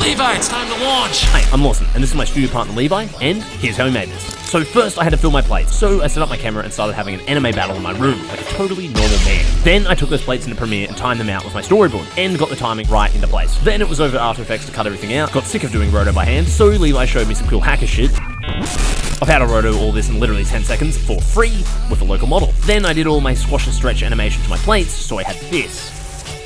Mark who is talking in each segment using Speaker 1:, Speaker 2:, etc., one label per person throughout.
Speaker 1: Levi, it's time to launch!
Speaker 2: Hey, I'm Lawson, and this is my studio partner Levi, and here's how we made this. So first I had to fill my plates, so I set up my camera and started having an anime battle in my room, like a totally normal man. Then I took those plates into Premiere and timed them out with my storyboard, and got the timing right into place. Then it was over to After Effects to cut everything out, got sick of doing Roto by hand, so Levi showed me some cool hacker shit. I've had to roto all this in literally 10 seconds for free with a local model. Then I did all my squash and stretch animation to my plates, so I had this.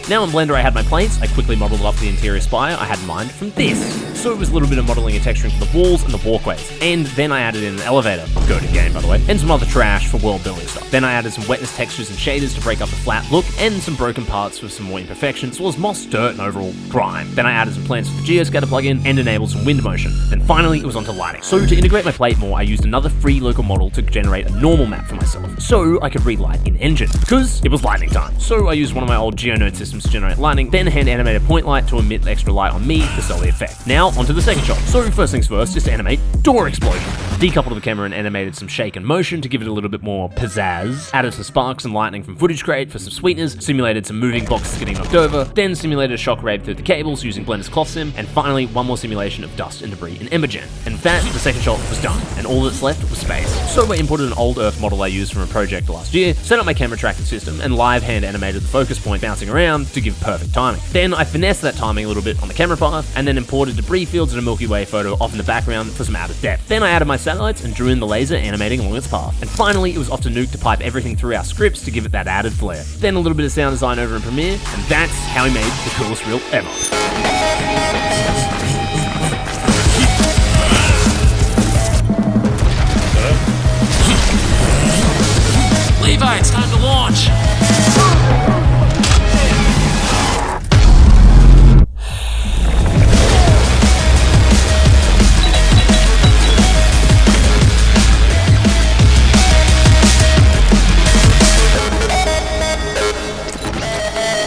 Speaker 2: Now in Blender I had my plates, I quickly modeled up the interior spire I had in mind from this. So it was a little bit of modeling and texturing for the walls and the walkways. And then I added in an elevator, go to game by the way, and some other trash for world building stuff. Then I added some wetness textures and shaders to break up the flat look, and some broken parts with some more imperfections, as well as moss, dirt, and overall grime. Then I added some plants with the Geo Scatter plugin, and enabled some wind motion. Then finally it was onto lighting. So to integrate my plate more, I used another free local model to generate a normal map for myself, so I could relight in EmberGen, because it was lightning time. So I used one of my old Geo Nodes systems to generate lightning, then hand animate a point light to emit extra light on me to sell the effect. Now onto the second shot. So first things first, just animate door explosion. Decoupled the camera and animated some shake and motion to give it a little bit more pizzazz. Added some sparks and lightning from Footage Crate for some sweeteners. Simulated some moving boxes getting knocked over. Then simulated a shock wave through the cables using Blender's cloth sim. And finally, one more simulation of dust and debris in EmberGen. And with that, the second shot was done, and all that's left was space. So I imported an old Earth model I used from a project last year, set up my camera tracking system, and live hand animated the focus point bouncing around to give perfect timing. Then I finessed that timing a little bit on the camera path, and then imported debris fields and a Milky Way photo off in the background for some added depth. Then I added my satellites and drew in the laser animating along its path. And finally, it was off to Nuke to pipe everything through our scripts to give it that added flair. Then a little bit of sound design over in Premiere, and that's how we made the coolest reel ever.
Speaker 1: Levi, it's time to launch!